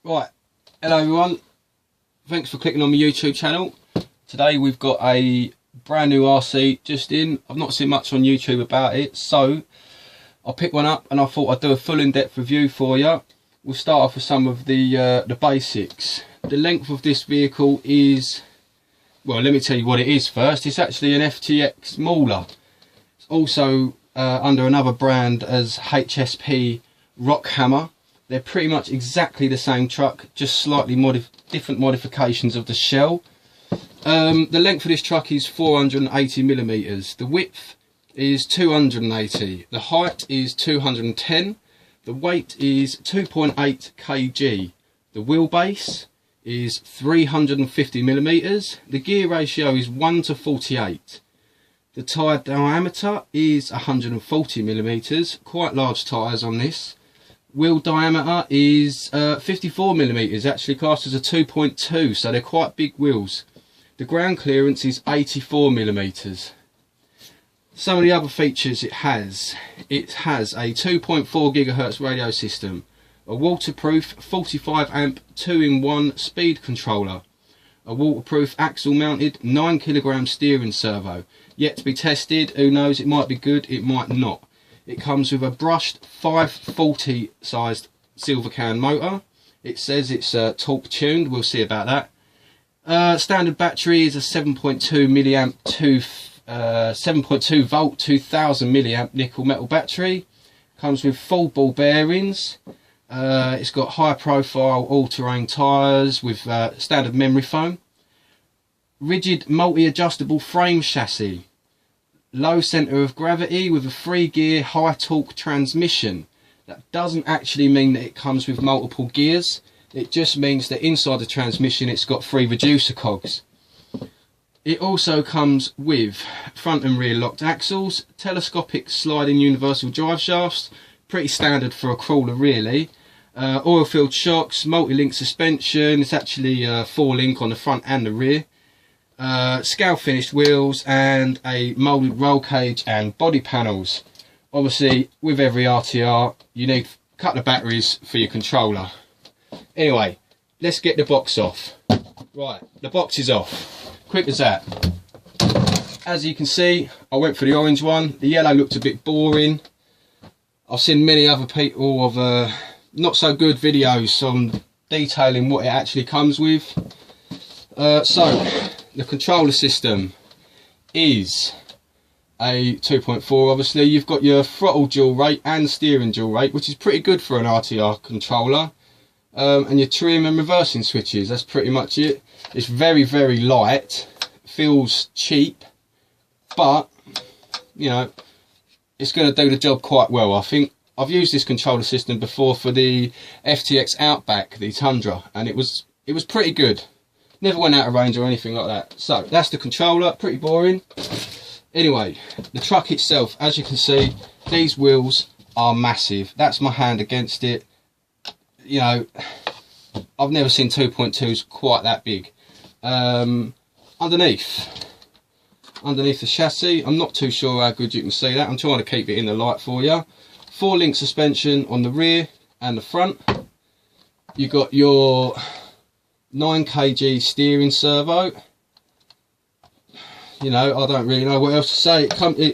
Right, hello everyone, thanks for clicking on my YouTube channel. Today we've got a brand new RC just in. I've not seen much on YouTube about it, so I picked one up and I thought I'd do a full in-depth review for you. We'll start off with some of the basics. The length of this vehicle is, well, let me tell you what it is first. It's actually an FTX Mauler. It's also under another brand as HSP Rock Hammer. They're pretty much exactly the same truck, just slightly different modifications of the shell. The length of this truck is 480mm. The width is 280. The height is 210. The weight is 2.8 kg. The wheelbase is 350mm. The gear ratio is 1:48. The tyre diameter is 140mm. Quite large tyres on this. Wheel diameter is 54mm, actually classed as a 2.2, so they're quite big wheels. The ground clearance is 84mm. Some of the other features it has a 2.4 GHz radio system, a waterproof 45 amp 2-in-1 speed controller, a waterproof axle mounted 9 kg steering servo, yet to be tested, who knows, it might be good, it might not. It comes with a brushed 540 sized silver can motor. It says it's torque tuned, we'll see about that. Standard battery is a 7.2 milliamp 7.2 volt 2000 milliamp nickel metal battery. Comes with full ball bearings. It's got high profile all-terrain tyres with standard memory foam. Rigid multi-adjustable frame chassis. Low centre of gravity with a 3-gear high torque transmission. That doesn't actually mean that it comes with multiple gears. It just means that inside the transmission it's got 3 reducer cogs. It also comes with front and rear locked axles, telescopic sliding universal drive shafts, pretty standard for a crawler really. Oil filled shocks, multi-link suspension. It's actually 4-link on the front and the rear. Scale finished wheels and a moulded roll cage and body panels. Obviously with every RTR you need a couple of batteries for your controller. Anyway, let's get the box off. Right, the box is off, quick as that. As you can see, I went for the orange one. The yellow looked a bit boring. I've seen many other people of not so good videos on detailing what it actually comes with. So the controller system is a 2.4, obviously. You've got your throttle dual rate and steering dual rate, which is pretty good for an RTR controller. And your trim and reversing switches, that's pretty much it. It's very, very light, feels cheap, but, you know, it's going to do the job quite well. I think I've used this controller system before for the FTX Outback, the Tundra, and it was pretty good. Never went out of range or anything like that. So that's the controller, pretty boring. Anyway, the truck itself, as you can see, these wheels are massive. That's my hand against it. You know, I've never seen 2.2s quite that big. Underneath the chassis, I'm not too sure how good you can see that. I'm trying to keep it in the light for you. 4-link suspension on the rear and the front. You've got your 9 kg steering servo. You know, I don't really know what else to say.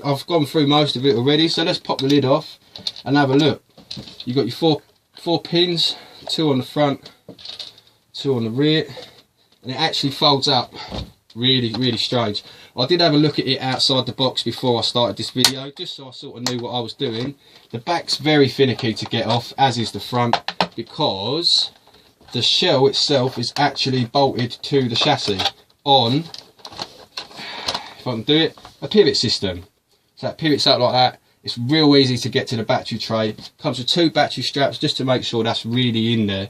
I've gone through most of it already, so let's pop the lid off and have a look. You've got your four pins, 2 on the front, 2 on the rear, and it actually folds up. Really, really strange. I did have a look at it outside the box before I started this video, just so I sort of knew what I was doing. The back's very finicky to get off, as is the front, because the shell itself is actually bolted to the chassis on, if I can do it, a pivot system. So that pivots up like that. It's real easy to get to the battery tray. Comes with 2 battery straps just to make sure that's really in there.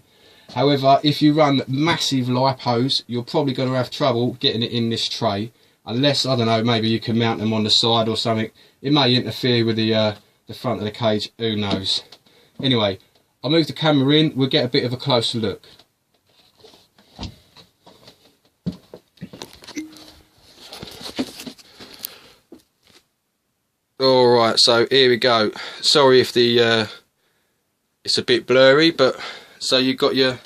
However, if you run massive lipos, you're probably going to have trouble getting it in this tray. Unless, I don't know, maybe you can mount them on the side or something. It may interfere with the front of the cage, who knows. Anyway, I'll move the camera in, we'll get a bit of a closer look. Alright, so here we go. Sorry if the it's a bit blurry, but so you've got your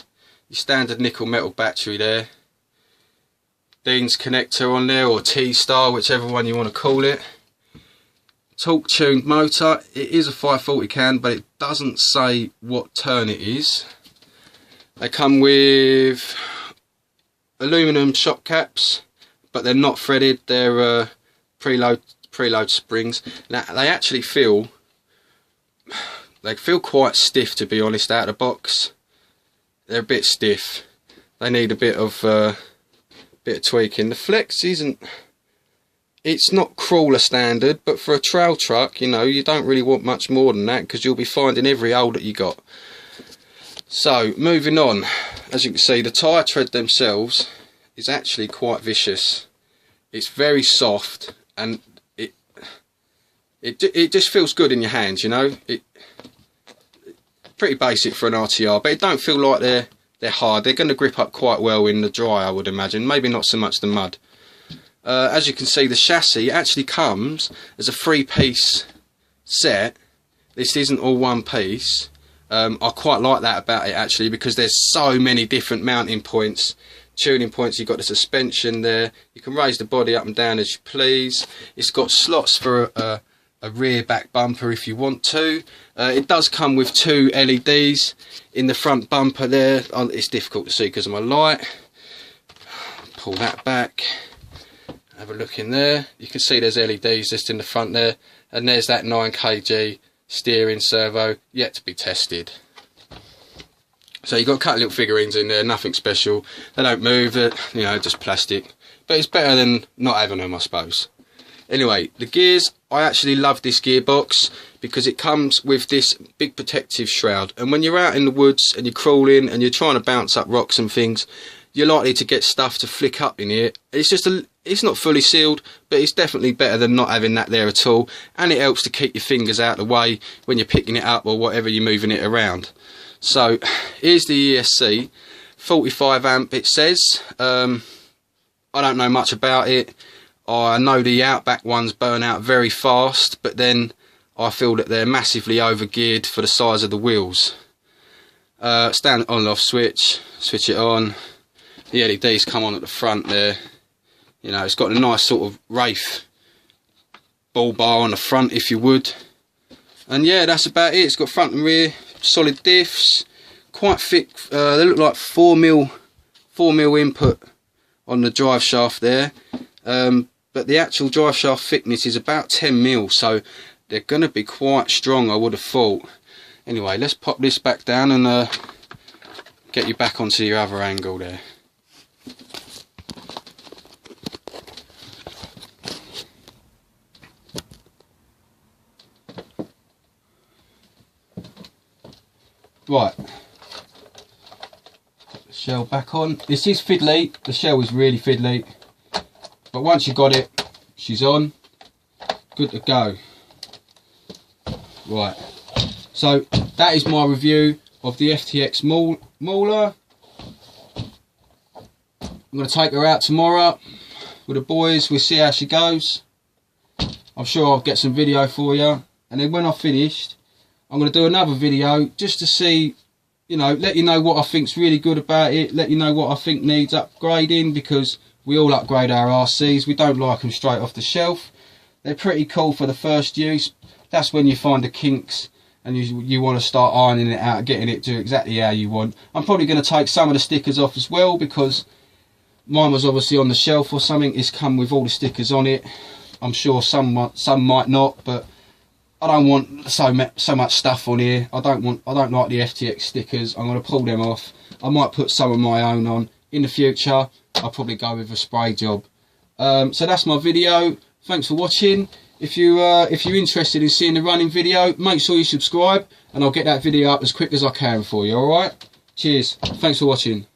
Your standard nickel metal battery there. Dean's connector on there, or T-Star, whichever one you want to call it. Torque tuned motor. It is a 540 can, but it doesn't say what turn it is. They come with aluminum shock caps, but they're not threaded. They're preload springs. Now they actually feel quite stiff, to be honest. Out of the box, they're a bit stiff. They need a bit of tweaking. The flex it's not crawler standard, but for a trail truck, you know, you don't really want much more than that, because you'll be finding every hole that you got. So moving on, as you can see, the tyre tread themselves is actually quite vicious. It's very soft, and it just feels good in your hands, you know. Pretty basic for an RTR, but it don't feel like they're hard. They're going to grip up quite well in the dry, I would imagine. Maybe not so much the mud. As you can see, the chassis actually comes as a 3-piece set. This isn't all one piece. I quite like that about it, actually, because there's so many different mounting points, tuning points. You've got the suspension there. You can raise the body up and down as you please. It's got slots for a rear back bumper if you want to. It does come with 2 LEDs in the front bumper there. It's difficult to see because of my light. Pull that back. Have a look in there. You can see there's LEDs just in the front there, and there's that 9 kg steering servo, yet to be tested. So you've got a couple of little figurines in there, nothing special. They don't move, you know, just plastic. But it's better than not having them, I suppose. Anyway, the gears, I actually love this gearbox because it comes with this big protective shroud. And when you're out in the woods and you're crawling and you're trying to bounce up rocks and things, you're likely to get stuff to flick up in here. It's not fully sealed, but it's definitely better than not having that there at all. And it helps to keep your fingers out of the way when you're picking it up or whatever you're moving it around. So here's the ESC, 45 amp it says. I don't know much about it. I know the Outback ones burn out very fast, but then I feel that they're massively overgeared for the size of the wheels. Stand on and off switch it on. The LEDs come on at the front there. You know, it's got a nice sort of Wraith ball bar on the front, if you would. And yeah, that's about it. It's got front and rear solid diffs, quite thick. They look like 4mm input on the drive shaft there. But the actual drive shaft thickness is about 10mm, so they're going to be quite strong, I would have thought. Anyway, let's pop this back down and get you back onto your other angle there. Right, put the shell back on. This is fiddly, the shell is really fiddly, but once you've got it, she's on, good to go. Right, so that is my review of the FTX Mauler. I'm going to take her out tomorrow with the boys. We'll see how she goes. I'm sure I'll get some video for you, and then when I've finished, I'm going to do another video just to see, you know, let you know what I think's really good about it, let you know what I think needs upgrading, because we all upgrade our RCs. We don't like them straight off the shelf. They're pretty cool for the first use. That's when you find the kinks and you want to start ironing it out, getting it to exactly how you want. I'm probably going to take some of the stickers off as well, because mine was obviously on the shelf or something. It's come with all the stickers on it. I'm sure some might not, but I don't want so much stuff on here. I don't like the FTX stickers. I'm going to pull them off. I might put some of my own on in the future. I'll probably go with a spray job. So that's my video. Thanks for watching. If you're interested in seeing the running video, make sure you subscribe, and I'll get that video up as quick as I can for you. All right. Cheers. Thanks for watching.